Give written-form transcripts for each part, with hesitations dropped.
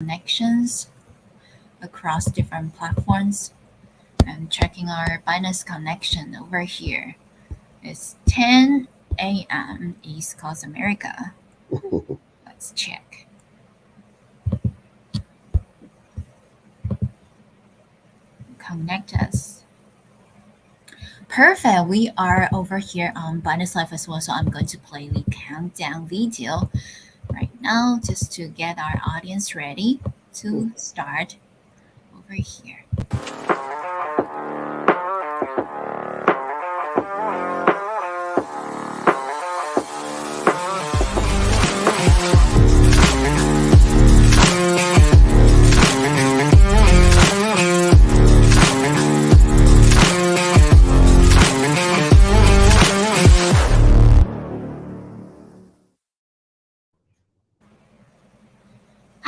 connections across different platforms and checking our Binance connection over here. It's 10 a.m. East Coast America. Let's check. Connect us. Perfect. We are over here on Binance Live as well, so I'm going to play the countdown video right now just to get our audience ready to start over here.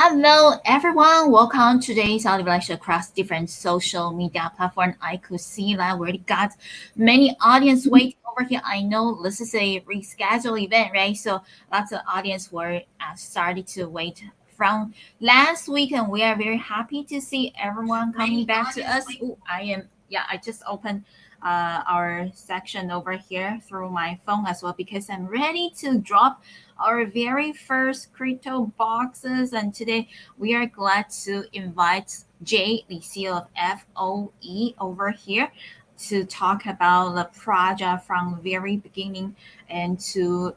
Hello, everyone. Welcome to today's audio lecture across different social media platforms. I could see that we already got many audience waiting over here. I know this is a rescheduled event, right? So lots of audience were started to wait from last week, and we are very happy to see everyone coming back to us. Ooh, I just opened our section over here through my phone as well because I'm ready to drop our very first crypto boxes. And today we are glad to invite Jay, the CEO of FOE, over here to talk about the project from very beginning and to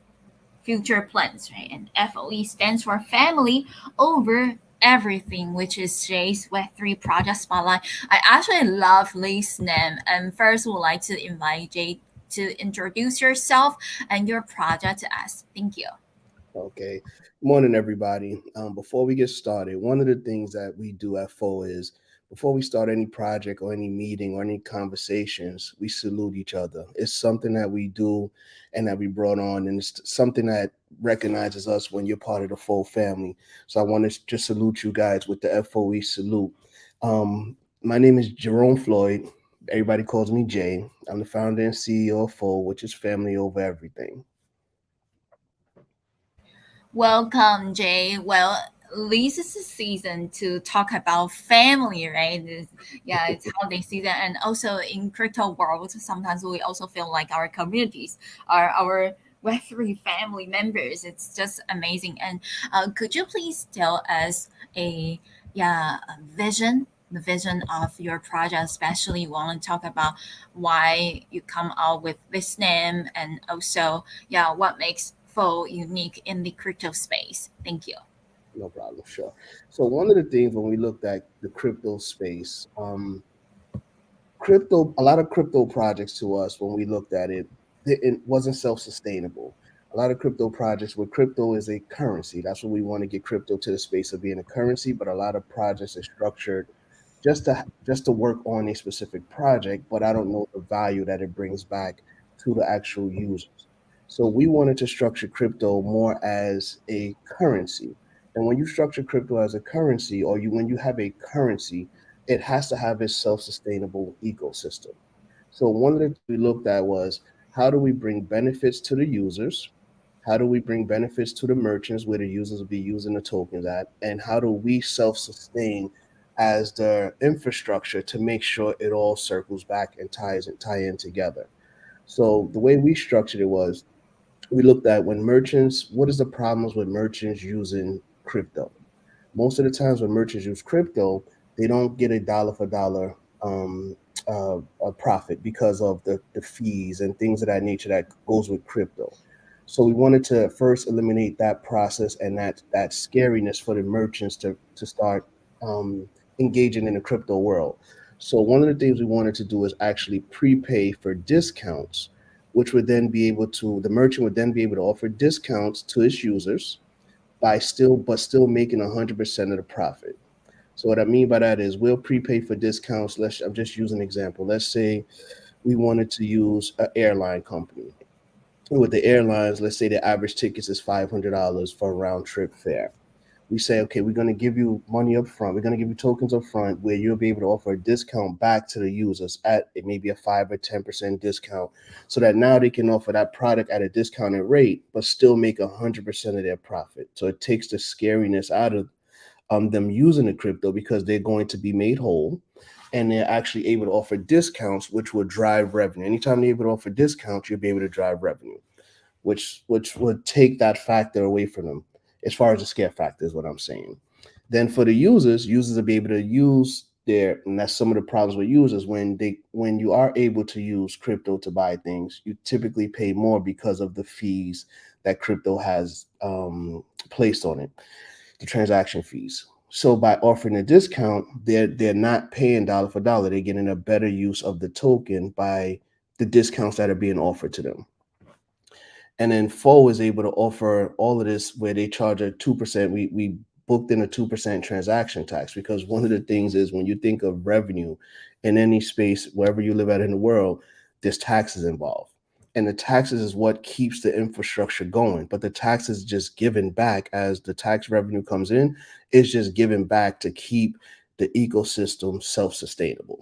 future plans, right? And FOE stands for Family Over Everything, which is Jay's Web3 project spotlight. I actually love this name. And first, would like to invite Jay to introduce yourself and your project to us. Thank you. Okay. Morning, everybody. Before we get started, one of the things that we do at FO is before we start any project or any meeting or any conversations, we salute each other. It's something that we do and that we brought on, and it's something that recognizes us when you're part of the FO family. So I want to just salute you guys with the FOE salute. My name is Jerome Floyd. Everybody calls me Jay. I'm the founder and CEO of FO, which is Family Over Everything. Welcome, Jay. Well, this is a season to talk about family, right? Yeah, it's holiday season, and also in crypto world, sometimes we also feel like our communities are our Web3 family members. It's just amazing. And could you please tell us a vision? The vision of your project, especially you want to talk about why you come out with this name, and also what makes Fo unique in the crypto space. Thank you. No problem, sure. So one of the things when we looked at the crypto space, a lot of crypto projects to us when we looked at it, it wasn't self-sustainable. A lot of crypto projects where crypto is a currency. That's what we want to get crypto to the space of being a currency. But a lot of projects are structured just to work on a specific project, but I don't know the value that it brings back to the actual users. So we wanted to structure crypto more as a currency. And when you structure crypto as a currency, or when you have a currency, it has to have a self-sustainable ecosystem. So one of the things we looked at was how do we bring benefits to the users? How do we bring benefits to the merchants where the users will be using the tokens at? And how do we self-sustain as the infrastructure to make sure it all circles back and tie in together? So the way we structured it was we looked at what is the problems with merchants using crypto? Most of the times when merchants use crypto, they don't get a dollar for dollar a profit because of the fees and things of that nature that goes with crypto. So we wanted to first eliminate that process and that scariness for the merchants to start engaging in the crypto world. So one of the things we wanted to do is actually prepay for discounts, which would then be able to the merchant would then be able to offer discounts to its users still making 100% of the profit. So what I mean by that is we'll prepay for discounts. I'm just using an example. Let's say we wanted to use an airline company. With the airlines, let's say the average tickets is $500 for a round trip fare. We say, okay, we're going to give you money up front. We're going to give you tokens up front where you'll be able to offer a discount back to the users at maybe a 5 or 10% discount so that now they can offer that product at a discounted rate, but still make 100% of their profit. So it takes the scariness them using the crypto because they're going to be made whole, and they're actually able to offer discounts, which will drive revenue. Anytime they're able to offer discounts, you'll be able to drive revenue, which would take that factor away from them as far as the scare factor is what I'm saying. Then for the users will be able to use their, and that's some of the problems with users when you are able to use crypto to buy things, you typically pay more because of the fees that crypto has placed on it, the transaction fees. So by offering a discount, they're not paying dollar for dollar. They're getting a better use of the token by the discounts that are being offered to them. And then Fo is able to offer all of this where they charge a 2%. We booked in a 2% transaction tax because one of the things is when you think of revenue in any space, wherever you live at in the world, there's taxes involved. And the taxes is what keeps the infrastructure going. But the tax is just given back as the tax revenue comes in, it's just given back to keep the ecosystem self-sustainable.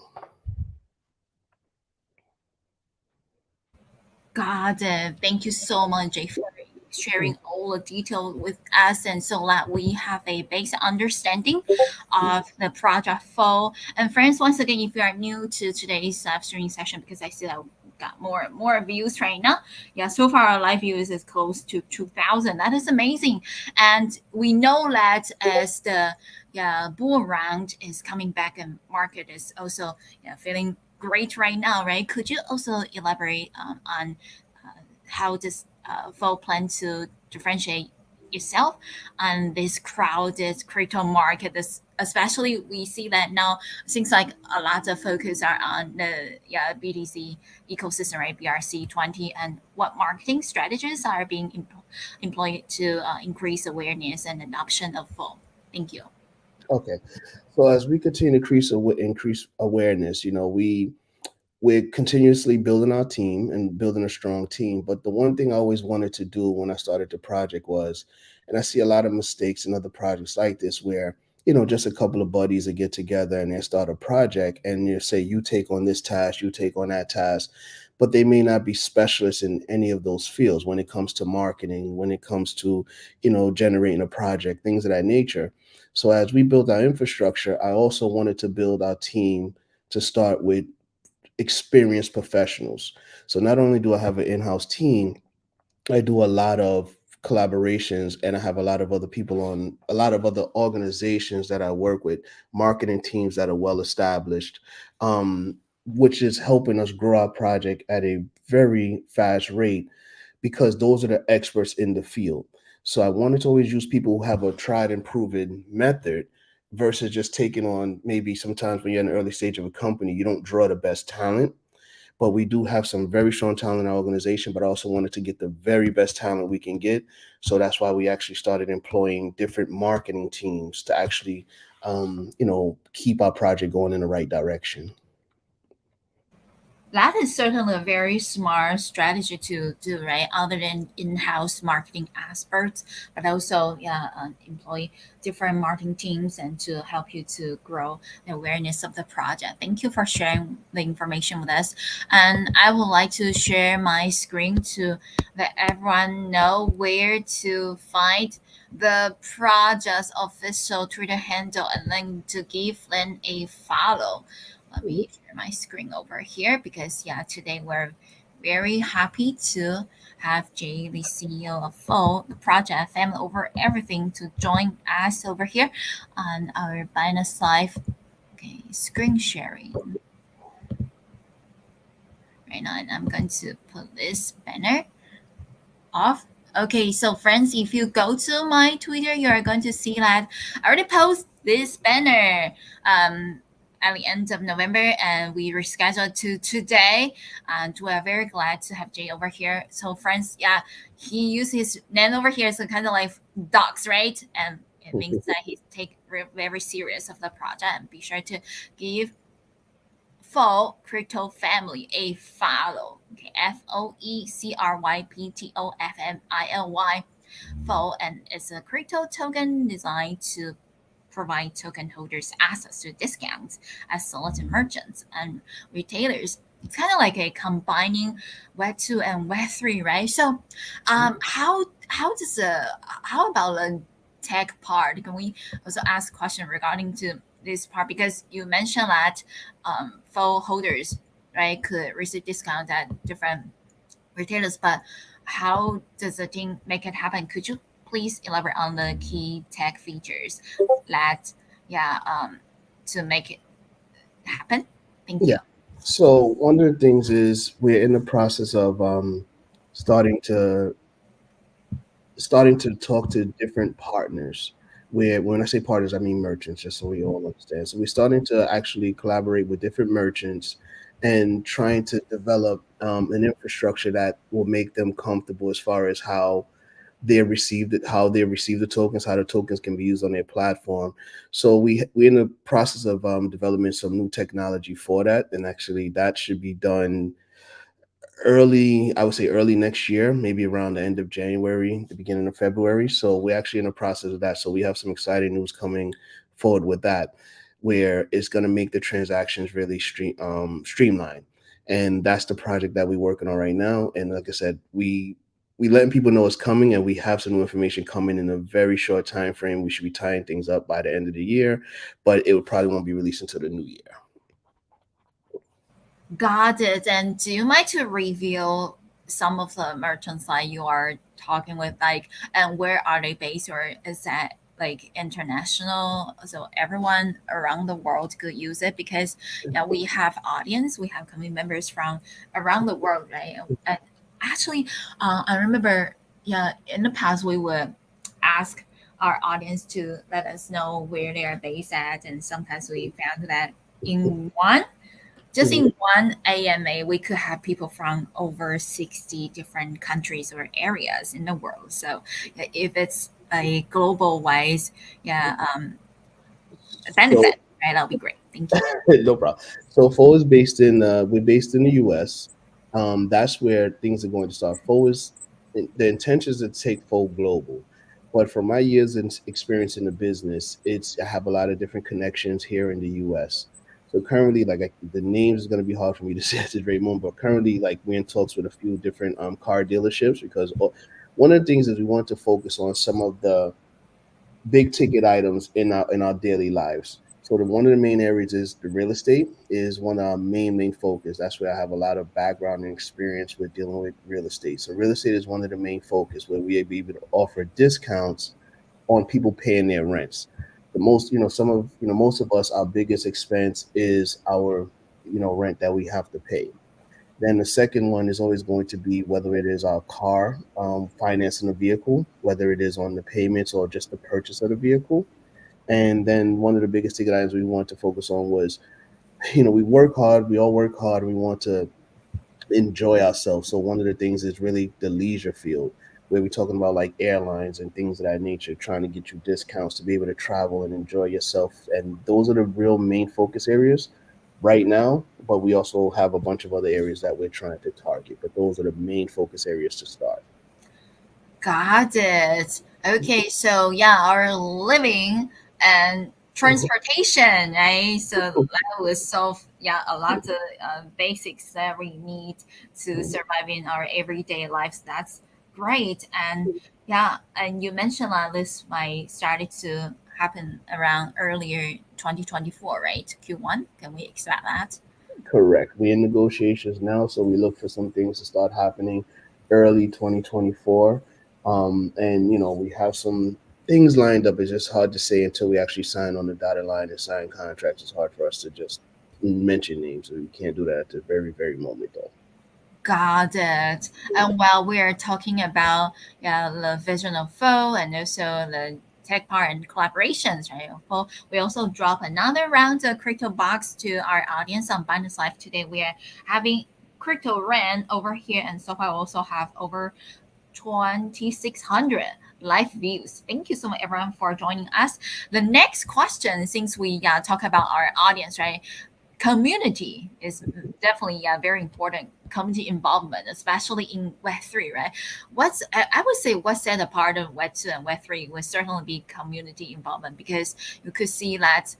Got it. Thank you so much, Jay, for sharing all the detail with us, and so that we have a basic understanding of the project flow. And friends, once again, if you are new to today's live streaming session, because I see that we got more views right now. Yeah, so far our live views is close to 2,000. That is amazing, and we know that as the bull round is coming back and market is also feeling great right now, right? Could you also elaborate on how does Vo plan to differentiate yourself on this crowded crypto market? This, especially we see that now seems like a lot of focus are on the BTC ecosystem, right? BRC20, and what marketing strategies are being employed to increase awareness and adoption of Vo. Thank you. Okay, so as we continue to increase awareness, we're continuously building our team and building a strong team. But the one thing I always wanted to do when I started the project was, and I see a lot of mistakes in other projects like this where, just a couple of buddies that get together and they start a project and you say, you take on this task, you take on that task, but they may not be specialists in any of those fields when it comes to marketing, when it comes to, generating a project, things of that nature. So as we build our infrastructure, I also wanted to build our team to start with experienced professionals. So not only do I have an in-house team, I do a lot of collaborations and I have a lot of other people on a lot of other organizations that I work with, marketing teams that are well established, which is helping us grow our project at a very fast rate because those are the experts in the field. So I wanted to always use people who have a tried and proven method versus just taking on, maybe sometimes when you're in the early stage of a company, you don't draw the best talent, but we do have some very strong talent in our organization, but I also wanted to get the very best talent we can get. So that's why we actually started employing different marketing teams to actually, keep our project going in the right direction. That is certainly a very smart strategy to do, right? Other than in-house marketing experts, but also employ different marketing teams and to help you to grow the awareness of the project. Thank you for sharing the information with us. And I would like to share my screen to let everyone know where to find the project's official Twitter handle and then to give them a follow. Let me share my screen over here because today we're very happy to have Jay, the CEO of Flow, the project family over everything, to join us over here on our Binance Live. Okay, screen sharing right now, and I'm going to put this banner off. Okay, so friends, if you go to my Twitter, you are going to see that I already post this banner at the end of November, and we rescheduled to today. And we are very glad to have Jay over here. So, friends, he used his name over here, so kind of like dogs, right? And it means that he take very serious of the project. And be sure to give Fo Crypto Family a follow. Okay, FOECRYPTOFMILY. Fo, and it's a crypto token designed to provide token holders access to discounts as selected merchants and retailers. It's kind of like a combining Web 2 and Web 3, right? So, how about tech part, can we also ask a question regarding to this part? Because you mentioned that phone holders, right, could receive discount at different retailers, but how does the team make it happen? Could you please elaborate on the key tech features that, yeah, to make it happen? Thank Yeah. you. So one of the things is we're in the process of starting to starting to talk to different partners. Where when I say partners, I mean merchants, just so we all understand. So we're starting to actually collaborate with different merchants and trying to develop an infrastructure that will make them comfortable as far as how they receive the tokens, how the tokens can be used on their platform. So we're in the process of developing some new technology for that, and actually that should be done early, I would say early next year, maybe around the end of January, the beginning of February. So we're actually in the process of that. So we have some exciting news coming forward with that, where it's going to make the transactions really streamlined. And that's the project that we're working on right now. And like I said, we letting people know it's coming, and we have some new information coming in a very short time frame. We should be tying things up by the end of the year, but it would probably won't be released until the new year. Got it. And do you mind to reveal some of the merchants that you are talking with, like, and where are they based, or is that like international, so everyone around the world could use it? Because yeah, we have audience, we have community members from around the world, right? And actually, I remember, yeah, in the past we would ask our audience to let us know where they are based at, and sometimes we found that in one just Mhm. in one AMA, we could have people from over 60 different countries or areas in the world. So yeah, if it's a global wise, yeah, So benefit, right? That'll be great. Thank you. no problem. So Fo is based in we're based in the U.S. That's where things are going to start. Fo is the intention is to take Fo global, but from my years in experience in the business, it's I have a lot of different connections here in the U.S. So currently, the names is going to be hard for me to say at this very moment, but currently, like we're in talks with a few different car dealerships because one of the things is we want to focus on some of the big ticket items in our daily lives. So one of the main areas is the real estate is one of our main focus. That's where I have a lot of background and experience with dealing with real estate. So real estate is one of the main focus where we be able to offer discounts on people paying their rents. The most, most of us, our biggest expense is our, rent that we have to pay. Then the second one is always going to be whether it is our car, financing a vehicle, whether it is on the payments or just the purchase of the vehicle. And then one of the biggest ticket items we want to focus on was, we work hard, we all work hard, we want to enjoy ourselves. So one of the things is really the leisure field, where we're talking about like airlines and things of that nature, trying to get you discounts to be able to travel and enjoy yourself. And those are the real main focus areas right now. But we also have a bunch of other areas that we're trying to target. But those are the main focus areas to start. Got it. Okay, so yeah, our living and transportation, right? So that will solve, yeah, a lot of basics that we need to survive in our everyday lives. That's great. And yeah, and you mentioned that this might started to happen around earlier 2024, right? Q1. Can we expect that? Correct. We're in negotiations now, so we look for some things to start happening early 2024. And we have some things lined up. It's just hard to say until we actually sign on the dotted line and sign contracts. It's hard for us to just mention names, so we can't do that at the very moment, though. Got it. And while we are talking about, yeah, the vision of Flow and also the tech part and collaborations, right? Well, we also drop another round of crypto box to our audience on Binance Live today. We are having crypto rent over here, and so far we also have over 2,600 live views. Thank you so much, everyone, for joining us. The next question, since we talk about our audience, right? Community is definitely very important. Community involvement, especially in Web3, right? I would say what set apart of Web2 and Web3 would certainly be community involvement, because you could see that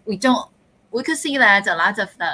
we don't we could see that a lot of the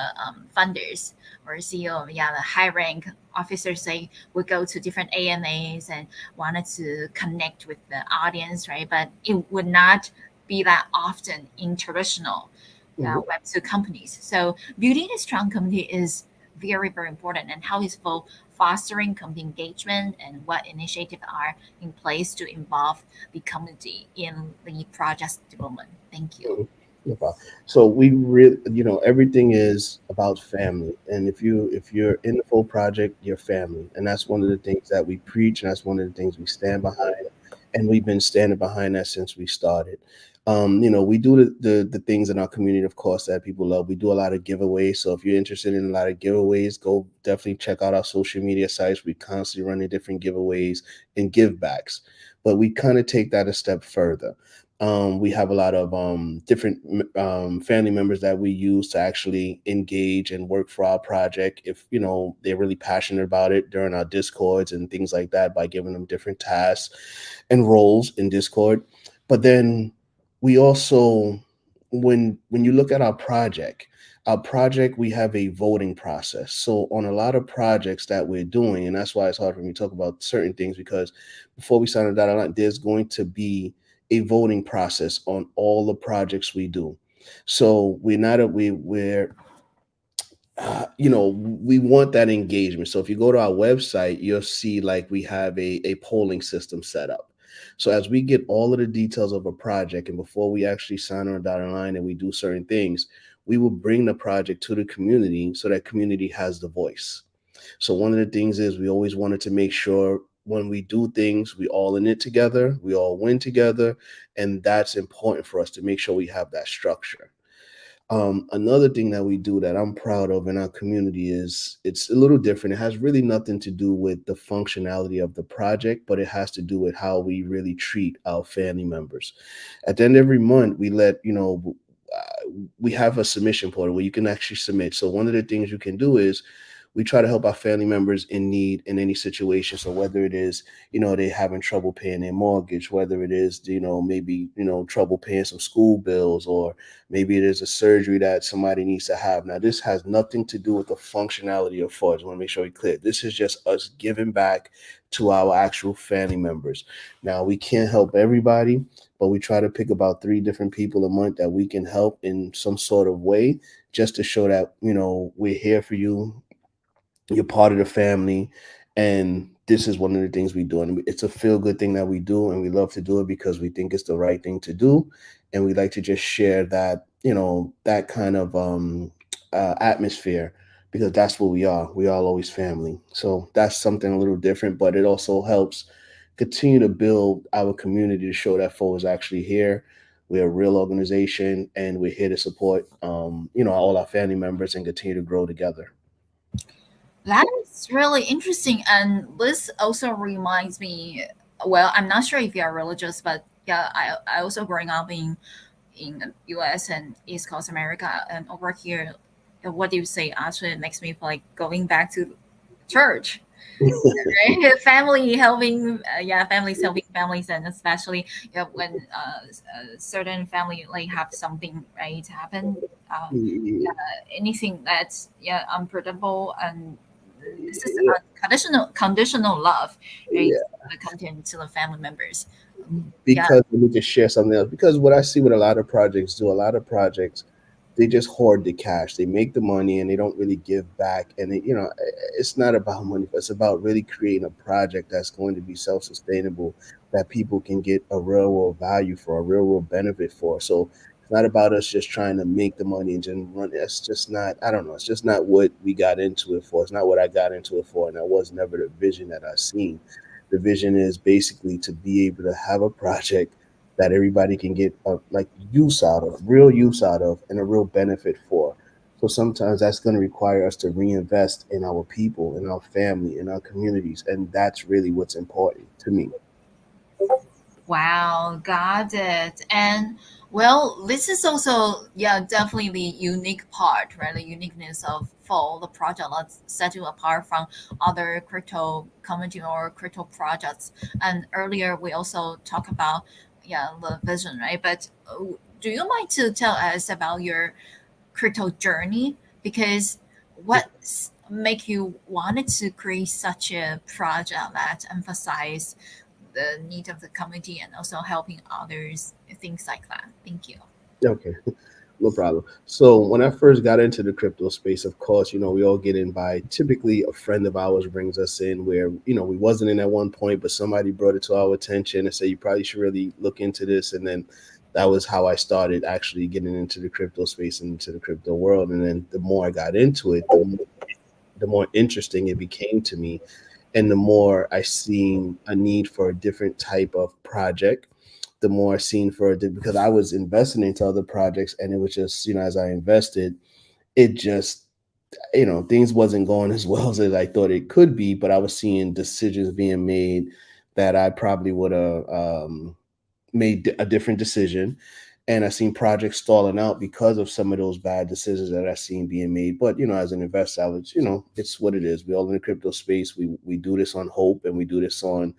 funders or CEO, yeah, the high rank officers say we go to different AMAs and wanted to connect with the audience, right? But it would not be that often in traditional Mhm. Web2 companies. So building a strong community is very, very important. And how is for fostering community engagement and what initiatives are in place to involve the community in the project development? Thank you. Mhm. No problem. So we really, everything is about family, and if you're in the full project, you're family, and that's one of the things that we preach, and that's one of the things we stand behind, and we've been standing behind that since we started. We do the things in our community, of course, that people love. We do a lot of giveaways. So if you're interested in a lot of giveaways, go definitely check out our social media sites. We constantly running different giveaways and give backs, but we kind of take that a step further. We have a lot of different family members that we use to actually engage and work for our project. If they're really passionate about it during our discords and things like that, by giving them different tasks and roles in Discord. But then we also, when you look at our project, we have a voting process. So on a lot of projects that we're doing, and that's why it's hard for me to talk about certain things, because before we sign a dotted line, there's going to be a voting process on all the projects we do. So we're not a, we're we want that engagement. So if you go to our website, you'll see like we have a polling system set up. So as we get all of the details of a project, and before we actually sign on a dotted line and we do certain things, we will bring the project to the community so that community has the voice. So one of the things is we always wanted to make sure when we do things, we all in it together, we all win together, and that's important for us to make sure we have that structure. Another thing that we do that I'm proud of in our community is it's a little different. It has really nothing to do with the functionality of the project, but it has to do with how we really treat our family members. At the end of every month, we have a submission portal where you can actually submit. So one of the things you can do is we try to help our family members in need in any situation. So whether it is, they having trouble paying their mortgage, whether it is, maybe, trouble paying some school bills, or maybe it is a surgery that somebody needs to have. Now, this has nothing to do with the functionality of funds. I want to make sure we clear. This is just us giving back to our actual family members. Now, we can't help everybody, but we try to pick about 3 different people a month that we can help in some sort of way, just to show that, we're here for you, you're part of the family, and this is one of the things we do, and it's a feel good thing that we do, and we love to do it because we think it's the right thing to do, and we like to just share that, that kind of atmosphere, because that's what we are. We are always family. So that's something a little different, but it also helps continue to build our community to show that Foe is actually here. We're a real organization, and we're here to support all our family members and continue to grow together. That is really interesting. And this also reminds me, well, I'm not sure if you are religious, but yeah, I also growing up in the US and East Coast America, and over here, what do you say? Actually, it makes me feel like going back to church, right? Family helping, yeah, families helping families, and especially when certain family like have something right happen, uh, Yeah. anything that's unpredictable, and this is conditional love, right? The content to the family members. Yeah, Because let me just share something else. Because what I see with a lot of projects do, a lot of projects, they just hoard the cash. They make the money and they don't really give back. And it's not about money, but it's about really creating a project that's going to be self-sustainable, that people can get a real world value for, a real world benefit for. So it's not about us just trying to make the money and just run. It's just not. I don't know. It's just not what we got into it for. It's not what I got into it for, and that was never the vision that I seen. The vision is basically to be able to have a project that everybody can get like use out of, real use out of, and a real benefit for. So sometimes that's going to require us to reinvest in our people, in our family, in our communities, and that's really what's important to me. wow, got it. And well, this is also definitely the unique part, right? The uniqueness of Fall, the project that set you apart from other crypto community or crypto projects. And earlier we also talked about the vision, right? But do you mind to tell us about your crypto journey? Because what make you wanted to create such a project that emphasize the need of the community and also helping others, things like that? Thank you. Okay. No problem. So when I first got into the crypto space, of course, we all get in by typically a friend of ours brings us in where, we wasn't in at one point, but somebody brought it to our attention and said, you probably should really look into this. And then that was how I started actually getting into the crypto space and into the crypto world. And then the more I got into it, the more interesting it became to me. And the more I seen a need for a different type of project, the more I seen for it because I was investing into other projects and it was just, as I invested, it just, things wasn't going as well as I thought it could be, but I was seeing decisions being made that I probably would have made a different decision. And I seen projects stalling out because of some of those bad decisions that I seen being made. But as an investor, I was, it's what it is. We all in the crypto space. We do this on hope, and we do this on,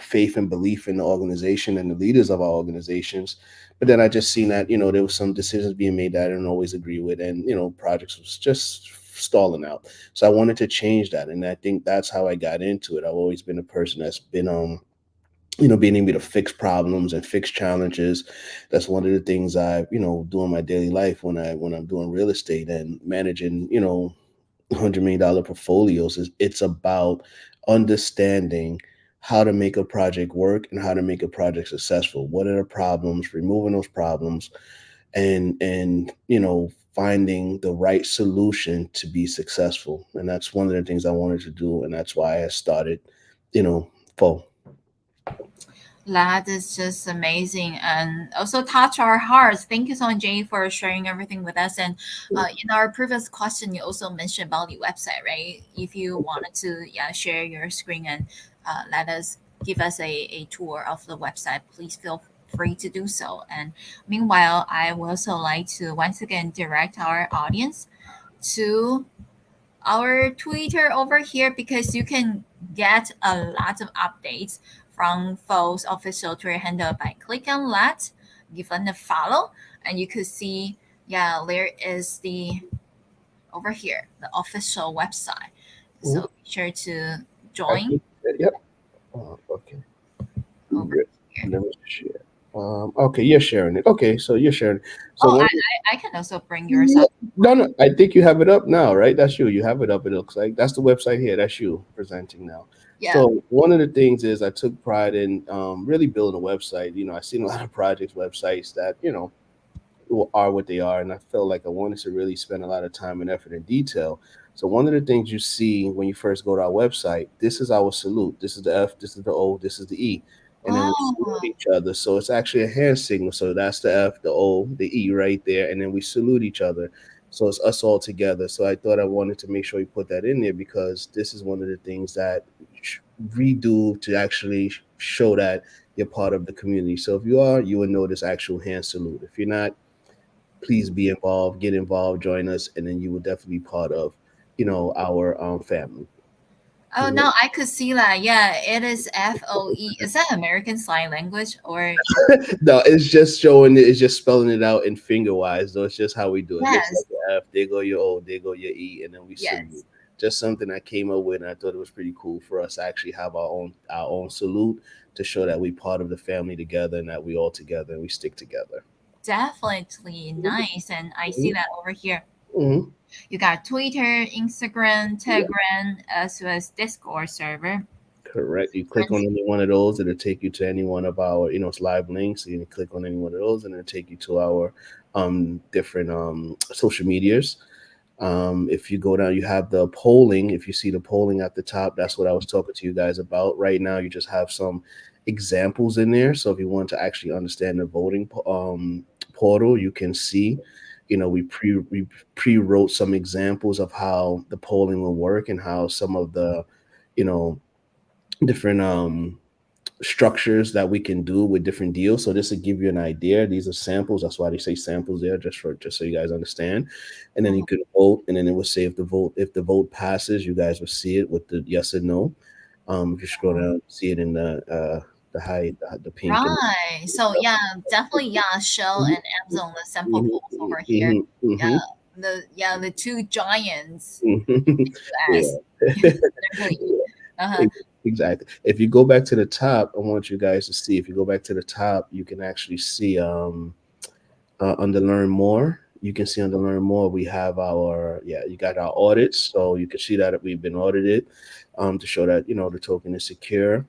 faith and belief in the organization and the leaders of our organizations. But then I just seen that, there was some decisions being made that I didn't always agree with, and projects was just stalling out. So I wanted to change that, and I think that's how I got into it. I've always been a person that's been being able to fix problems and fix challenges. That's one of the things I, do in my daily life when I'm doing real estate and managing, $100 million portfolios. Is It's about understanding how to make a project work and how to make a project successful. What are the problems? Removing those problems, and finding the right solution to be successful. And that's one of the things I wanted to do, and that's why I started, FO. That is just amazing and also touch our hearts. Thank you so much, Jay, for sharing everything with us. And in our previous question, you also mentioned about the website, right? If you wanted to, yeah, share your screen and let us give us a tour of the website, please feel free to do so. And meanwhile, I would also like to once again direct our audience to our Twitter over here because you can get a lot of updates from Fo's official Twitter handle by clicking on that, give them a follow, and you could see, yeah, there is the over here the official website. Mhm. So be sure to I join think, yep. Okay. over Good. here. Let me share. Okay, you're sharing it. Okay, so you're sharing it. So Oh, one, I can also bring yours yeah, up. no, no, I think you have it up now, right? That's you. You have it up. It looks like that's the website here. That's you presenting now. Yeah. So one of the things is I took pride in really building a website. I've seen a lot of projects, websites that are what they are, and I felt like I wanted to really spend a lot of time and effort and detail. So one of the things you see when you first go to our website, this is our salute. This is the F, this is the O, this is the E, and then we salute Oh, each other. So it's actually a hand signal. So that's the F, the O, the E right there, and then we salute each other. So it's us all together. So I thought I wanted to make sure you put that in there because this is one of the things that we do to actually show that you're part of the community. So if you are, you will know this actual hand salute. If you're not, please be involved, get involved, join us, and then you will definitely be part of, our family. oh no, I could see that. Yeah, it is FOE. Is that American Sign Language or No, it's just showing it. It's just spelling it out in finger wise. So it's just how we do it. Looks yes, like the F. There go your O. There go your E, and then we salute. yes. Just something I came up with, and I thought it was pretty cool for us to actually have our own salute to show that we part of the family together and that we all together and we stick together. Definitely nice. And I see that over here. Hmm. You got Twitter, Instagram, Yeah. Telegram, as well as Discord server. Correct. You click on any one of those, it'll take you to any one of our, it's live links. So you can click on any one of those, and it'll take you to our different social medias. If you go down, you have the polling. If you see the polling at the top, that's what I was talking to you guys about. Right now, you just have some examples in there. So if you want to actually understand the voting portal, you can see. We pre-wrote some examples of how the polling will work and how some of the you know different structures that we can do with different deals. So this will give you an idea. These are samples. That's why they say samples there, just so you guys understand. And then you Mhm. can vote, and then it will say if the vote passes, you guys will see it with the yes or no. If you scroll down, see it in the high the pink and Right. So yeah, definitely yeah, Shell mhm, and Amazon the sample mhm, polls over here. mhm, Yeah, mhm. the two giants Yeah. US. Exactly. Uh-huh. Exactly. If you go back to the top, I want you guys to see. If you go back to the top, you can actually see under learn more. You can see under learn more, we have our, yeah, you got our audits. So you can see that we've been audited, to show that, the token is secure.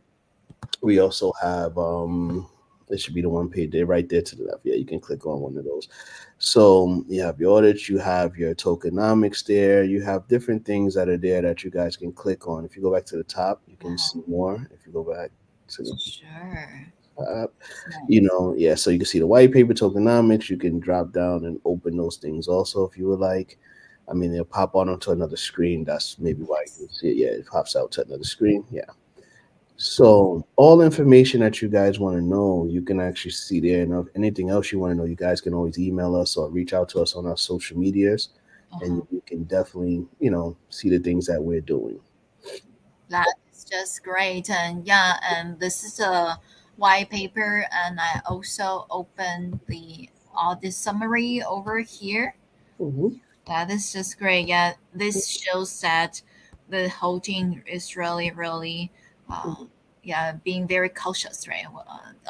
We also have, it should be the one page there, right there to the left. Yeah, you can click on one of those. So you have your audits, you have your tokenomics there, you have different things that are there that you guys can click on. If you go back to the top, you can Uh-huh. see more. If you go back to the Sure. top, It's nice. yeah, so you can see the white paper tokenomics. You can drop down and open those things also if you would like. I mean, they'll pop on onto another screen. That's maybe why you can see it. Yeah, it pops out to another screen. Yeah. So all information that you guys want to know, you can actually see there. And if anything else you want to know, you guys can always email us or reach out to us on our social medias, and Uh-huh. you can definitely, see the things that we're doing. That is just great. And yeah, and this is a white paper, and I also opened the audit summary over here. Hmm. That is just great. Yeah, this shows that the whole team is really, really, uh, yeah, being very cautious, right?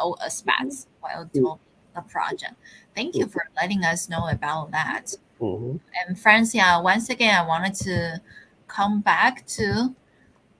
All aspects while doing the project. Thank you for letting us know about that. Hmm. And friends, yeah, once again, I wanted to come back to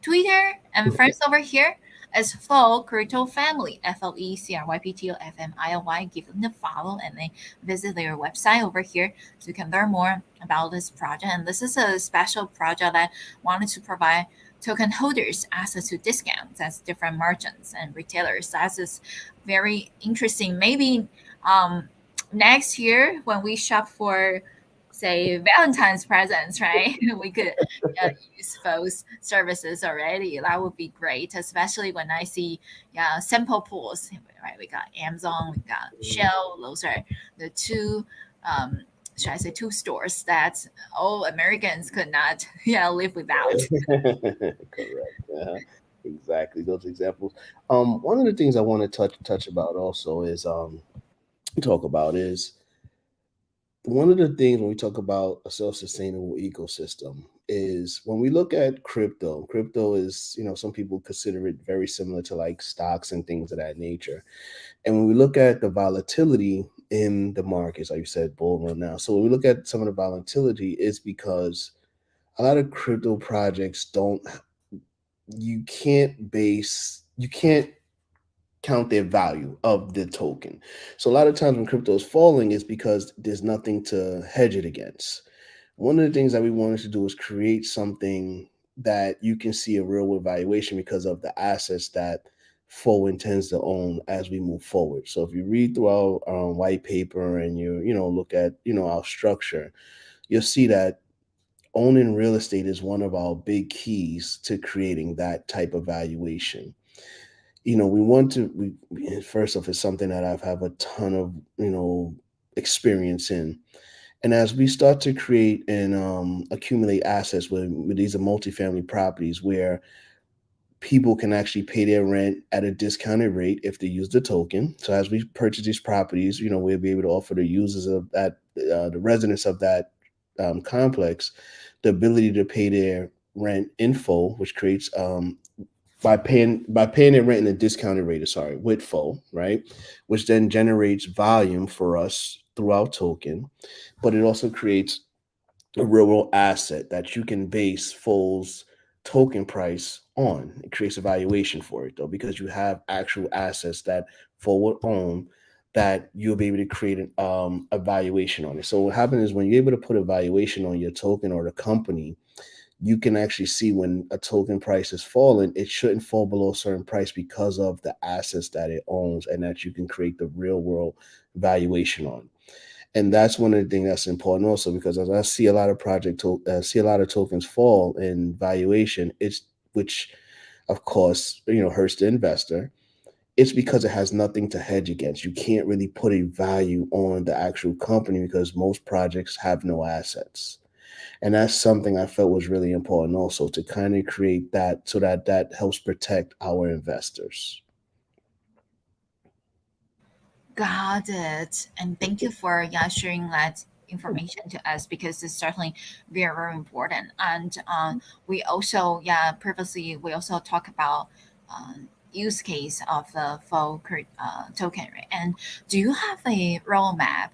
Twitter and friends over here as Flow Crypto Family, FLECRYPTOFMILY. Give them a follow and then visit their website over here so you can learn more about this project. And this is a special project that wanted to provide token holders access to discounts as different merchants and retailers. That's just very interesting. Maybe um, next year when we shop for say Valentine's presents, right? We could use those services already. That would be great, especially when I see simple pools. Right, we got Amazon, we got Shell. Those are the two. Um, should I say two stores that all Americans could not live without. Correct. Exactly those examples. One of the things I want to touch about also is talk about is one of the things when we talk about a self-sustainable ecosystem is when we look at crypto is, some people consider it very similar to like stocks and things of that nature. And when we look at the volatility in the markets, like you said, bull run now. So when we look at some of the volatility, it's because a lot of crypto projects don't, you can't count their value of the token. So a lot of times when crypto is falling, it's because there's nothing to hedge it against. One of the things that we wanted to do is create something that you can see a real world valuation because of the assets that Fo intends to own as we move forward. So if you read through our white paper and you look at our structure, you'll see that owning real estate is one of our big keys to creating that type of valuation. We want to first off, it's something that I've have a ton of experience in. And as we start to create and accumulate assets with these are multifamily properties where people can actually pay their rent at a discounted rate if they use the token. So as we purchase these properties, we'll be able to offer the users of that, the residents of that complex, the ability to pay their rent in full, which creates by paying their rent in a discounted rate, sorry, with full, right? Which then generates volume for us through our token, but it also creates a real world asset that you can base Fold's token price on. It creates a valuation for it though, because you have actual assets that Fold will own that you'll be able to create a valuation on it. So what happens is when you're able to put a valuation on your token or the company, you can actually see when a token price is falling, it shouldn't fall below a certain price because of the assets that it owns and that you can create the real world valuation on. And that's one of the things that's important also because as I see a lot of see a lot of tokens fall in valuation, it's which of course hurts the investor. It's because it has nothing to hedge against. You can't really put a value on the actual company because most projects have no assets. And that's something I felt was really important also to kind of create that so that that helps protect our investors. Got it. And thank you for sharing that information to us because it's certainly very, very important. And we also, yeah, previously we also talk about use case of the full token, right? And do you have a roadmap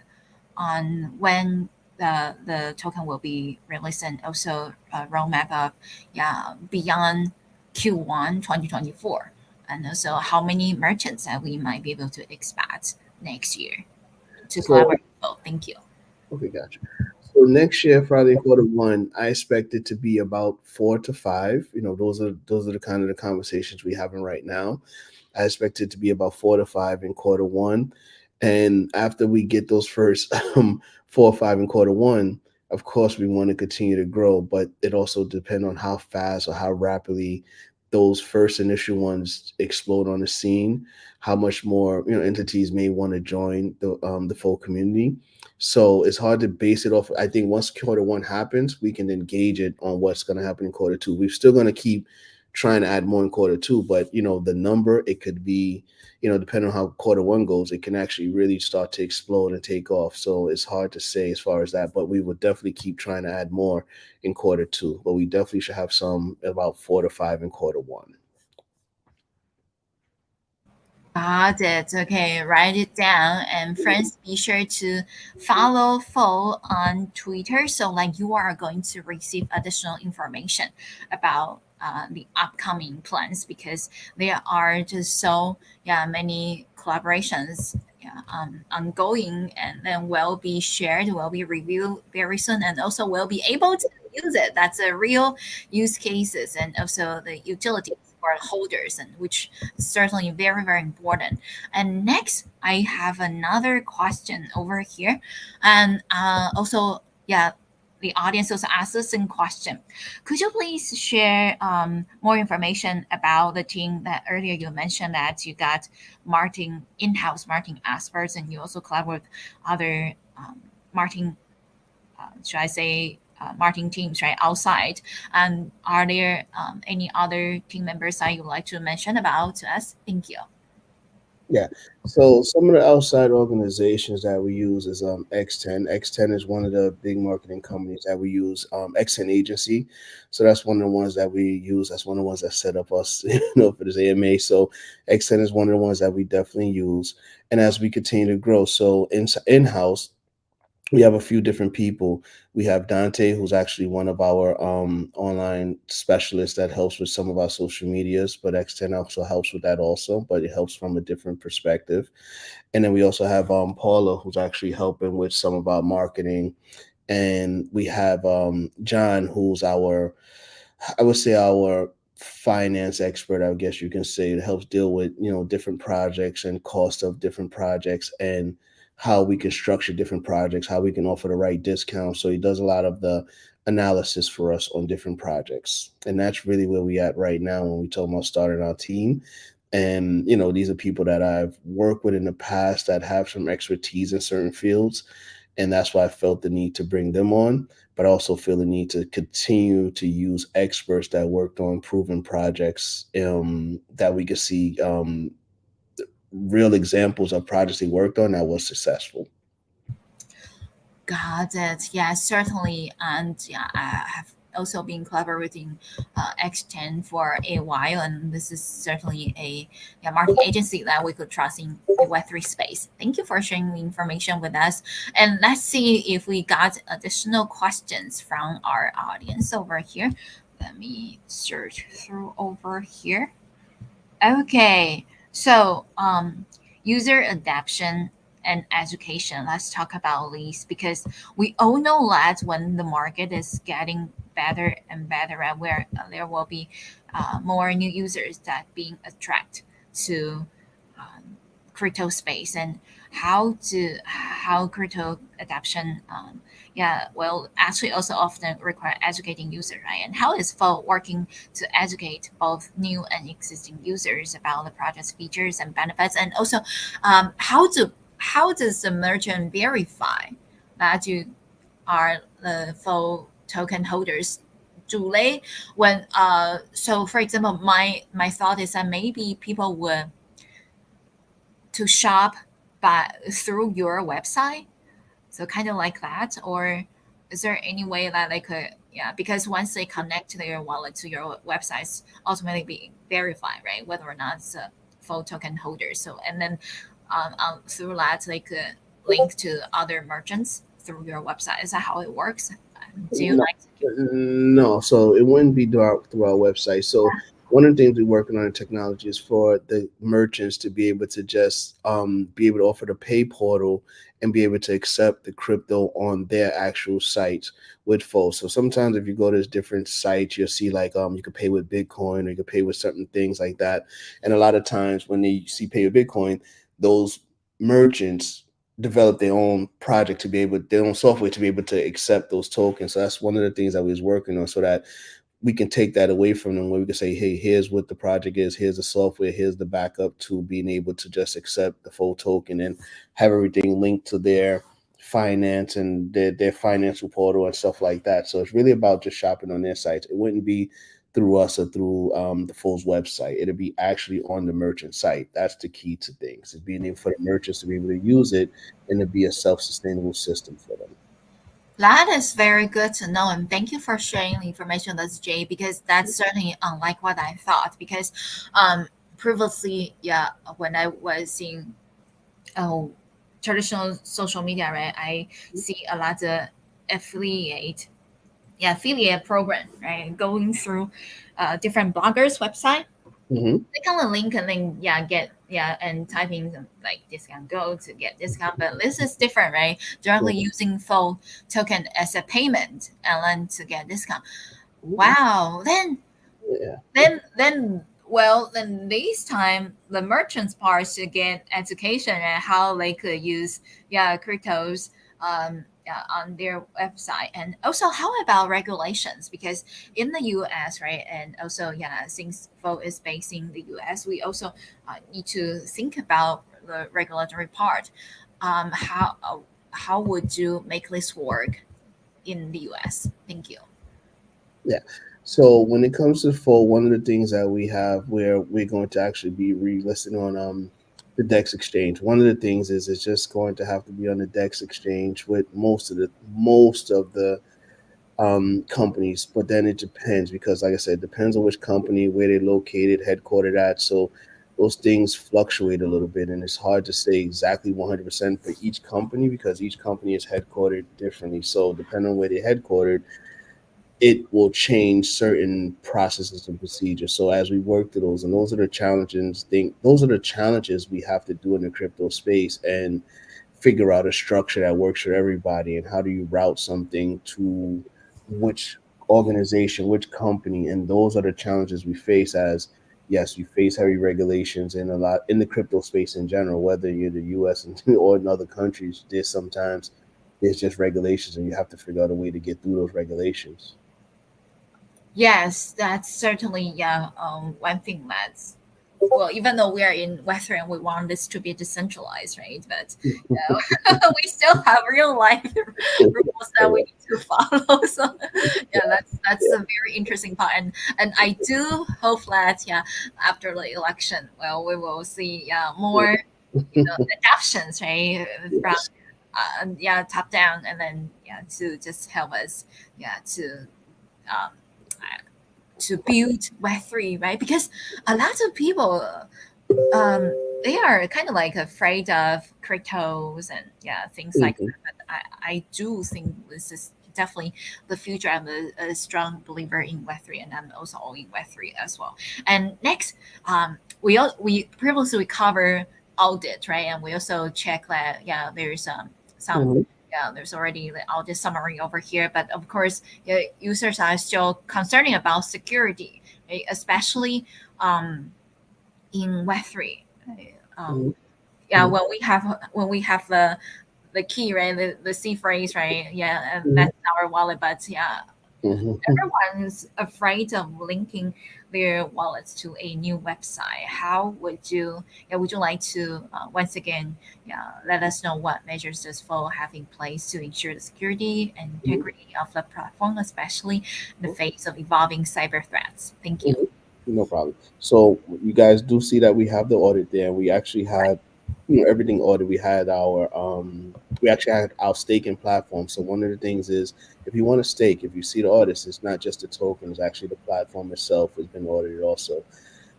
on when the token will be released, and also a roadmap of, yeah, beyond Q1 2024, and also how many merchants that we might be able to expect next year to So collaborate? Oh, thank you. okay, gotcha. So next year, Friday quarter 1, I expect it to be about 4 to 5. Those are the kind of the conversations we having right now. I expect it to be about 4 to 5 in quarter 1, and after we get those first 4 or 5 in quarter 1, of course we want to continue to grow, but it also depends on how fast or how rapidly those first initial ones explode on the scene, how much more entities may want to join the full community. So it's hard to base it off. I think once quarter 1 happens, we can then gauge it on what's going to happen in quarter 2. We're still going to keep trying to add more in quarter 2, but the number, it could be, depending on how quarter 1 goes, it can actually really start to explode and take off. So it's hard to say as far as that, but we would definitely keep trying to add more in quarter 2. But we definitely should have some about 4 to 5 in quarter 1. Got it. Okay, write it down. And friends, be sure to follow Fo on Twitter so like you are going to receive additional information about the upcoming plans, because there are just so, yeah, many collaborations, yeah, ongoing, and then will be shared, will be reviewed very soon, and also will be able to use it. That's a real use cases, and also the utilities for holders, and which certainly very, very important. And next, I have another question over here, and also, yeah, the audience also asked the same question. Could you please share more information about the team that earlier you mentioned that you got marketing in-house marketing experts, and you also collaborate with other marketing, should I say, marketing teams, right, outside? And are there any other team members that you'd like to mention about to us? Thank you. Yeah. So some of the outside organizations that we use is X10. X10 is one of the big marketing companies that we use. X10 agency. So that's one of the ones that we use. That's one of the ones that set up us, for this AMA. So X10 is one of the ones that we definitely use. And as we continue to grow, so in-house, we have a few different people. We have Dante, who's actually one of our online specialists that helps with some of our social medias, but X10 also helps with that also, but it helps from a different perspective. And then we also have Paula, who's actually helping with some of our marketing. And we have John, who's I would say our finance expert, I guess you can say, that helps deal with, different projects and cost of different projects, and how we can structure different projects, how we can offer the right discounts. So he does a lot of the analysis for us on different projects. And that's really where we at right now when we talk about starting our team. And, these are people that I've worked with in the past that have some expertise in certain fields, and that's why I felt the need to bring them on. But I also feel the need to continue to use experts that worked on proven projects, that we could see real examples of projects they worked on that was successful. Got it. Yeah, certainly. And yeah, I have also been collaborating X10 for a while, and this is certainly a, yeah, marketing agency that we could trust in the Web3 space. Thank you for sharing the information with us. And let's see if we got additional questions from our audience over here. Let me search through over here. Okay, so user adoption and education. Let's talk about these, because we all know that when the market is getting better and better, and where there will be more new users that being attracted to crypto space, and how crypto adoption, yeah, well, actually also often require educating user, right? And how is Fo working to educate both new and existing users about the project's features and benefits, and also how does the merchant verify that you are the full token holders? Do they, when so for example, my thought is that maybe people would to shop by through your website, So kind of like that, or is there any way that they could, yeah, because once they connect their wallet to your websites, automatically be verified, right? Whether or not it's a full token holder. So, and then through that, they could link to other merchants through your website. Is that how it works? Do you No, like to no. So it wouldn't be through our website. So one of the things we're working on in technology is for the merchants to be able to just be able to offer the pay portal and be able to accept the crypto on their actual sites with folks. So sometimes if you go to different sites, you'll see like you can pay with Bitcoin or you can pay with certain things like that. And a lot of times when they see pay with Bitcoin, those merchants develop their own project to be able their own software to be able to accept those tokens. So that's one of the things that we was working on so that we can take that away from them where we can say, hey, here's what the project is, here's the software, here's the backup to being able to just accept the full token and have everything linked to their finance and their financial portal and stuff like that. So it's really about just shopping on their sites. It wouldn't be through us or through the Fool's website. It'll be actually on the merchant site. That's the key to things, is being able for the merchants to be able to use it and to be a self-sustainable system for them. That is very good to know, and thank you for sharing the information with us, Jay, because that's certainly unlike what I thought. Because previously, yeah, when I was in oh, traditional social media, right, I see a lot of affiliate, yeah, affiliate program, right, going through different bloggers' website. Mm-hmm. Click on the link and then yeah, get yeah, and typing like discount go to get discount. But this is different, right? Yeah. Directly using full token as a payment and then to get discount. Wow. Yeah. Well, then this time the merchants part should get education and how they could use yeah cryptos yeah, on their website. And also how about regulations, because in the US, right, and also yeah, since Vote is based in the US, we also need to think about the regulatory part. How would you make this work in the US? Thank you. Yeah. So when it comes to full, one of the things that we have where we're going to actually be relisted on the Dex exchange. One of the things is it's just going to have to be on the Dex exchange with most of the companies, but then it depends because, like I said, it depends on which company, where they're located, headquartered at. So those things fluctuate a little bit, and it's hard to say exactly 100% for each company because each company is headquartered differently. So depending on where they're headquartered, it will change certain processes and procedures. So as we work through those, and those are the challenges we have to do in the crypto space and figure out a structure that works for everybody. And how do you route something to which organization, which company? And those are the challenges we face as yes, you face heavy regulations in a lot in the crypto space in general, whether you're in the US or in other countries, there's just regulations and you have to figure out a way to get through those regulations. Yes, that's certainly yeah. One thing that's well, even though we are in Western, we want this to be decentralized, right? But we still have real life rules that we need to follow. So yeah, that's a very interesting part, and I do hope that yeah, after the election, well, we will see yeah more adoptions, right, from Yes. yeah top down, and then yeah to just help us yeah um, to build Web3, right? Because a lot of people, they are kind of like afraid of cryptos and yeah, things like Mhm. that. But I do think this is definitely the future. I'm a strong believer in Web3, and I'm also all in Web3 as well. And next, we previously we cover audit, right? And we also check that yeah, there's some Mhm. yeah, there's already the audit summary over here. But of course, yeah, users are still concerning about security, right? Especially in Web3. Right? Mhm. Yeah, when we have the key, right, the C phrase, right? Yeah, and Mhm. that's our wallet. But yeah, Mhm. everyone's afraid of linking their wallets to a new website. How would you, yeah, would you like to once again, yeah, let us know what measures does Flow have in place to ensure the security and Mhm. integrity of the platform, especially in the face of evolving cyber threats? Thank you. Mhm. No problem. So you guys do see that we have the audit there. We actually had everything audited. We had our We actually had our staking platform. So one of the things is, if you want to stake, if you see the artist, it's not just the token; it's actually the platform itself has been audited also.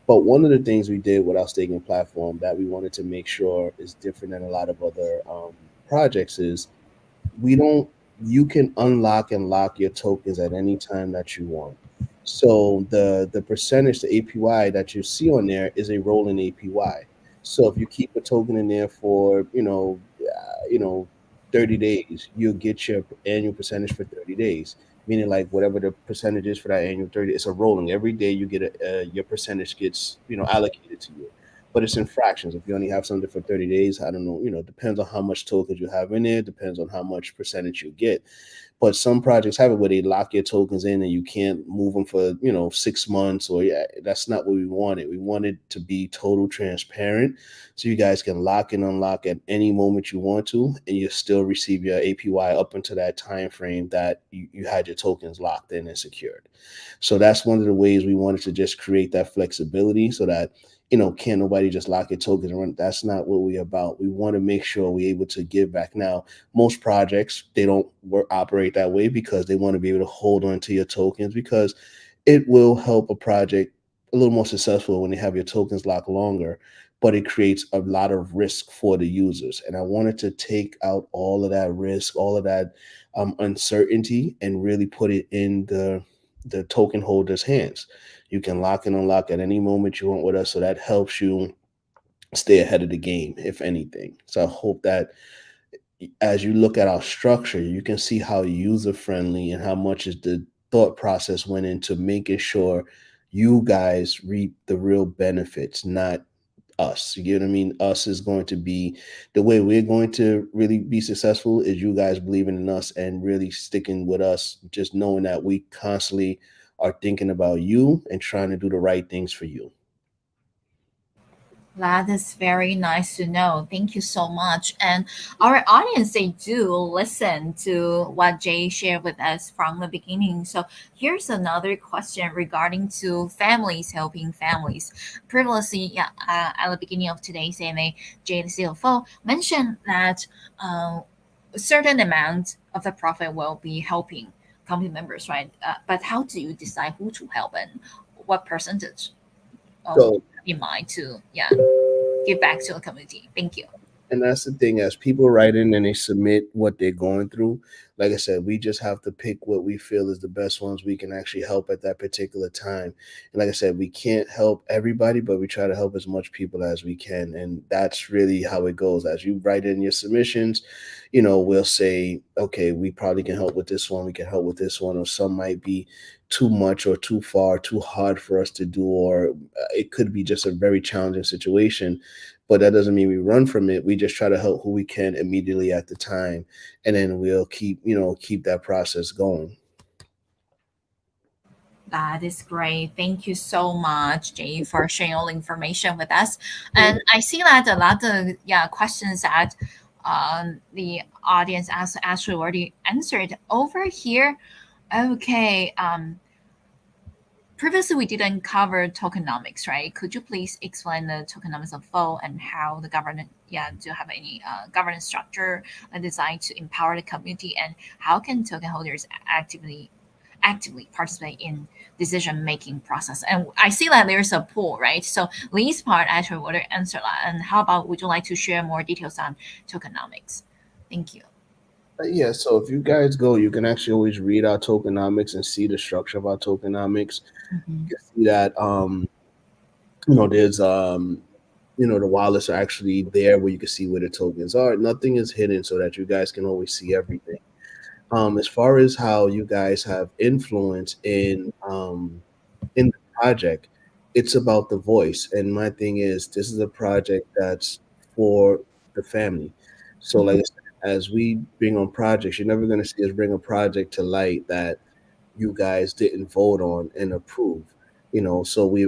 But one of the things we did with our staking platform that we wanted to make sure is different than a lot of other projects is we don't you can unlock and lock your tokens at any time that you want. So the percentage, the APY that you see on there is a rolling APY. So if you keep a token in there for 30 days, you'll get your annual percentage for 30 days. Meaning, like, whatever the percentage is for that annual 30, it's a rolling. Every day you get your percentage gets allocated to you, but it's in fractions. If you only have something for 30 days, I don't know, depends on how much tokens you have in there, depends on how much percentage you get. But some projects have it where they lock your tokens in and you can't move them for 6 months. Or yeah, that's not what we wanted. We wanted to be total transparent, so you guys can lock and unlock at any moment you want to, and you still receive your APY up until that time frame that you had your tokens locked in and secured. So that's one of the ways we wanted to just create that flexibility, so that can't nobody just lock your tokens and run. That's not what we're about. We want to make sure we're able to give back. Now, most projects, they don't work operate that way, because they want to be able to hold on to your tokens, because it will help a project a little more successful when they have your tokens locked longer. But it creates a lot of risk for the users, and I wanted to take out all of that risk, all of that uncertainty, and really put it in the token holders hands. You can lock and unlock at any moment you want with us, so that helps you stay ahead of the game, if anything. So I hope that as you look at our structure, you can see how user friendly and how much is the thought process went into making sure you guys reap the real benefits, not us. You get what I mean? Us is going to be the way we're going to really be successful is you guys believing in us and really sticking with us, just knowing that we constantly are thinking about you and trying to do the right things for you. That is very nice to know. Thank you so much. And our audience, they do listen to what Jay shared with us from the beginning. So here's another question regarding to families helping families. Previously, yeah, at the beginning of today's AMA, Jay, the CFO, mentioned that a certain amount of the profit will be helping company members, right? But how do you decide who to help and what percentage would So you have in mind to, yeah, give back to the community? Thank you. And that's the thing, as people write in and they submit what they're going through, like I said, we just have to pick what we feel is the best ones we can actually help at that particular time. And like I said, we can't help everybody, but we try to help as much people as we can. And that's really how it goes. As you write in your submissions, we'll say, okay, we probably can help with this one, we can help with this one, or some might be too much or too far, too hard for us to do, or it could be just a very challenging situation. But that doesn't mean we run from it. We just try to help who we can immediately at the time, and then we'll keep that process going. That is great. Thank you so much, Jay, for sharing all the information with us. And I see that a lot of, yeah, questions that the audience has actually already answered over here. Okay. Previously, we didn't cover tokenomics, right? Could you please explain the tokenomics of FO and how the government, yeah, do you have any governance structure designed to empower the community, and how can token holders actively participate in decision making process? And I see that there's a pool, right? So Lee's part actually would answer that. And how about, would you like to share more details on tokenomics? Thank you. Yeah, so if you guys go, you can actually always read our tokenomics and see the structure of our tokenomics. Mhm. You can see that there's the wallets are actually there where you can see where the tokens are. Nothing is hidden, so that you guys can always see everything. As far as how you guys have influence in the project, it's about the voice. And my thing is, this is a project that's for the family. So, like I said, as we bring on projects, you're never going to see us bring a project to light that you guys didn't vote on and approve. So we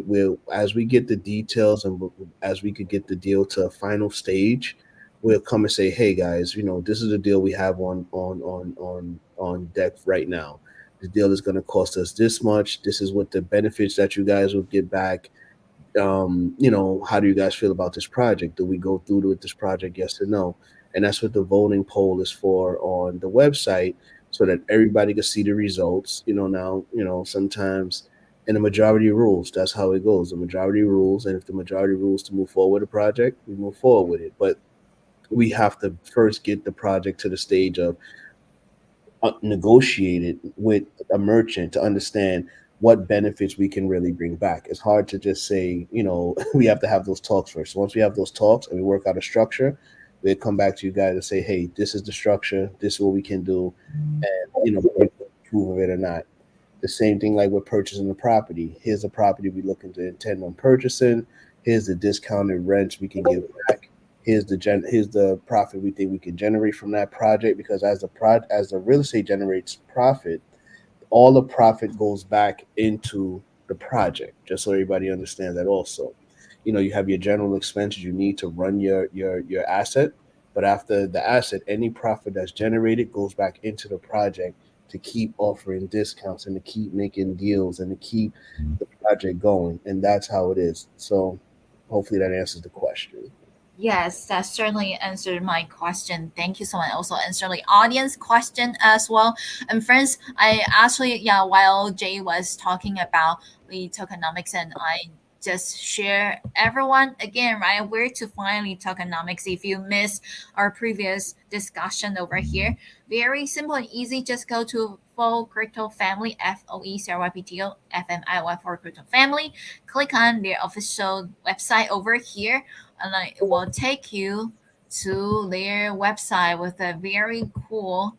as we get the details, and as we could get the deal to a final stage, we'll come and say, hey guys, this is the deal we have on deck right now. The deal is going to cost us this much. This is what the benefits that you guys will get back. How do you guys feel about this project? Do we go through with this project? Yes or no? And that's what the voting poll is for on the website, so that everybody can see the results. Now, sometimes, and the majority rules. That's how it goes. The majority rules, and if the majority rules to move forward with a project, we move forward with it. But we have to first get the project to the stage of negotiated with a merchant to understand what benefits we can really bring back. It's hard to just say, we have to have those talks first. Once we have those talks and we work out a structure, we'll come back to you guys and say, hey, this is the structure, this is what we can do, and approve of it or not. The same thing like with purchasing the property. Here's the property we looking to intend on purchasing. Here's the discounted rents we can give back. Here's the profit we think we can generate from that project, because as the real estate generates profit, all the profit goes back into the project. Just so everybody understands that also. You have your general expenses you need to run your asset, but after the asset, any profit that's generated goes back into the project to keep offering discounts and to keep making deals and to keep the project going. And that's how it is. So hopefully that answers the question. Yes, that certainly answered my question. Thank you so much. Also answered the audience question as well. And friends, I actually, yeah, while Jay was talking about the tokenomics, and I just share everyone again, right, where to find the tokenomics if you miss our previous discussion over here. Very simple and easy. Just go to Full Crypto Family, FOECRYPTO for Crypto Family. Click on their official website over here, and it will take you to their website with a very cool,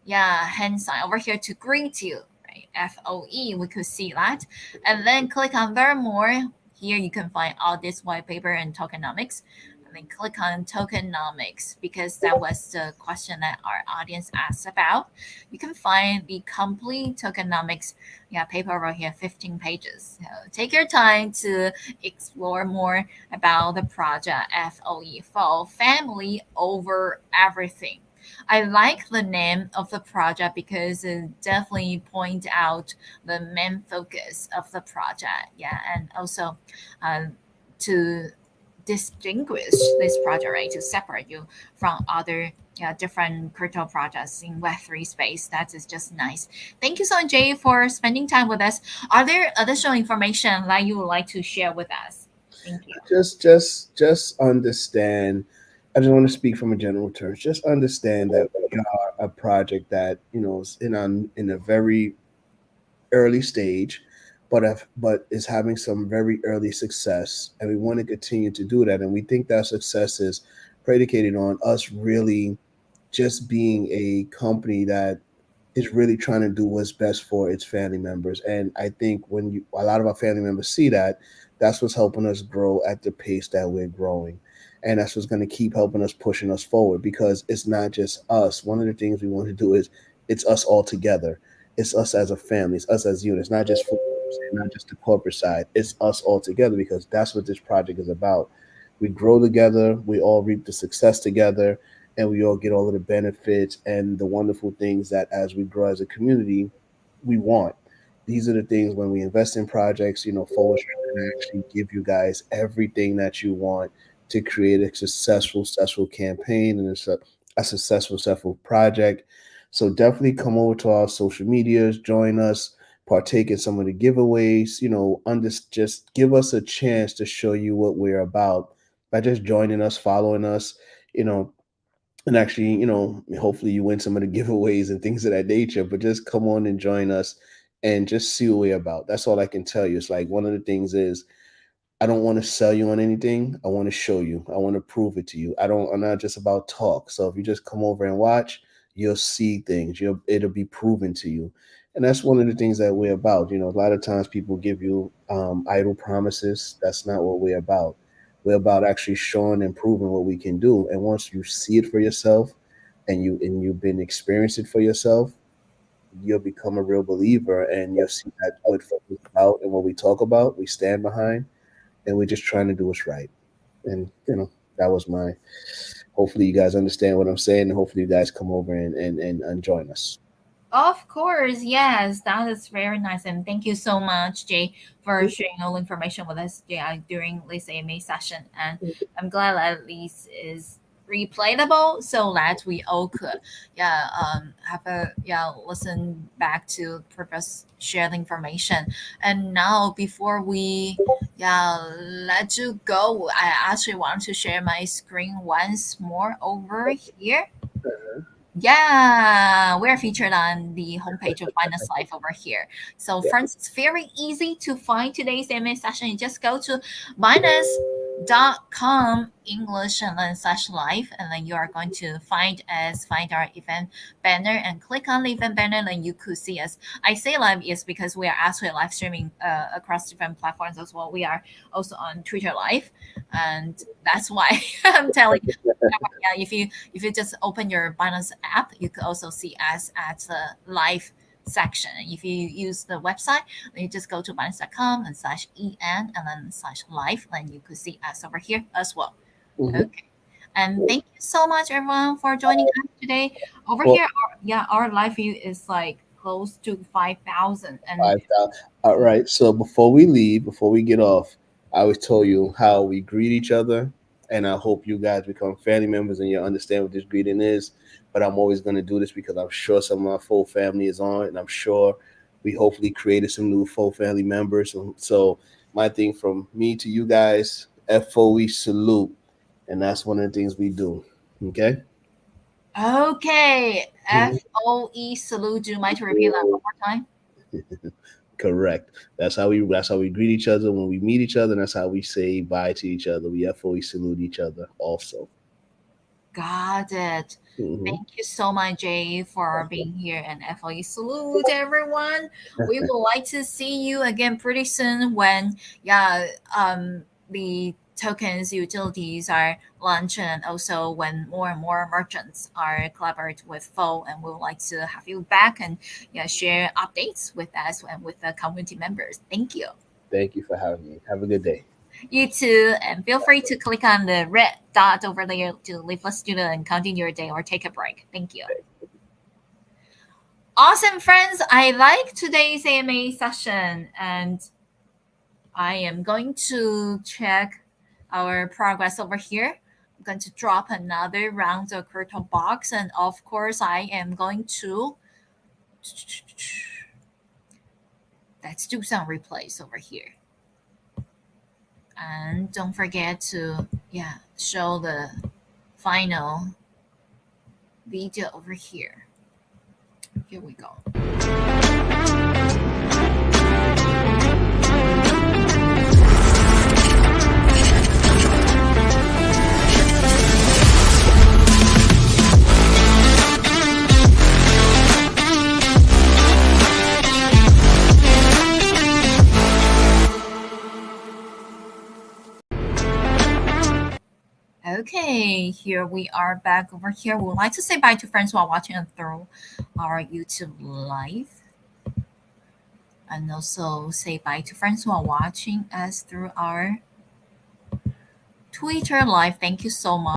yeah, hand sign over here to greet you, right? FOE, we could see that. And then click on learn more. Here you can find all this white paper and tokenomics. And then click on tokenomics, because that was the question that our audience asked about. You can find the complete tokenomics, yeah, paper over here, 15 pages. So take your time to explore more about the project FOE, Fall Family Over Everything. I like the name of the project because it definitely point out the main focus of the project. Yeah, and also to distinguish this project, right, to separate you from other, yeah, different crypto projects in Web3 space. That is just nice. Thank you so much, Jay, for spending time with us. Are there additional information that you would like to share with us? Thank you. Just understand. I just want to speak from a general terms. Just understand that we are a project that is in a very early stage, but is having some very early success, and we want to continue to do that. And we think that success is predicated on us really just being a company that is really trying to do what's best for its family members. And I think when a lot of our family members see that, that's what's helping us grow at the pace that we're growing. And that's what's going to keep helping us, pushing us forward, because it's not just us. One of the things we want to do is it's us all together. It's us as a family. It's us as units, not just not just the corporate side. It's us all together, because that's what this project is about. We grow together. We all reap the success together, and we all get all of the benefits and the wonderful things that as we grow as a community, we want. These are the things when we invest in projects, Forward can actually give you guys everything that you want to create a successful campaign and a successful project. So definitely come over to our social medias, join us, partake in some of the giveaways, just give us a chance to show you what we're about by just joining us, following us, you know, and actually, hopefully you win some of the giveaways and things of that nature. But just come on and join us and just see what we're about. That's all I can tell you. It's like one of the things is I don't want to sell you on anything. I want to show you. I want to prove it to you. I'm not just about talk. So if you just come over and watch, you'll see things. It'll be proven to you. And that's one of the things that we're about. A lot of times people give you idle promises. That's not what we're about. We're about actually showing and proving what we can do. And once you see it for yourself, and you've been experienced it for yourself, you'll become a real believer, and you'll see that what we're about and what we talk about, we stand behind, and we're just trying to do what's right. And that was my. Hopefully, you guys understand what I'm saying, and hopefully, you guys come over and join us. Of course, yes, that is very nice, and thank you so much, Jay, for sharing all the information with us, yeah, during this AMA session. And I'm glad that at least is replayable so that we all could have a listen back to purpose share the information. And now before we let you go, I actually want to share my screen once more over here. Yeah, we're featured on the homepage of Finance Life over here. So, Yeah. friends, it's very easy to find today's MA session. You just go to binance.com English and then /life, and then you are going to find our event banner and click on the event banner, and then you could see us. I say live is because we are actually live streaming across different platforms as well. We are also on Twitter Live, and that's why I'm telling you. Yeah, if you just open your Binance app, you could also see us at the live section. If you use the website, then you just go to binance.com and /en and then /live, then you could see us over here as well. Mhm. Okay. And thank you so much everyone for joining us today. Over Well, here, our live view is like close to 5,000. And 5,000. All right. So before we leave, before we get off, I always told you how we greet each other, and I hope you guys become family members and you understand what this greeting is. But I'm always going to do this because I'm sure some of my full family is on, and I'm sure we hopefully created some new full family members. So my thing from me to you guys, FOE salute, and that's one of the things we do. Okay. okay, Mhm. FOE salute. Do you mind to repeat that one more time? Correct. That's how we greet each other when we meet each other, and that's how we say bye to each other. We FOE salute each other also. Got it. Hmm. Thank you so much, Jay, for being here, and FLE salute everyone. We would like to see you again pretty soon when the tokens utilities are launched, and also when more and more merchants are collaborating with Fo, and we would like to have you back and share updates with us and with the community members. Thank you. Thank you for having me. Have a good day. You too, and feel free to click on the red dot over there to leave a student and continue your day or take a break. Thank you. Awesome, friends. I like today's AMA session, and I am going to check our progress over here. I'm going to drop another round of crypto box, and of course, I am going to let's do some replays over here. And don't forget to show the final video over here. Here we go. Okay, here we are back over here. We would like to say bye to friends who are watching through our YouTube live, and also say bye to friends who are watching us through our Twitter live. Thank you so much.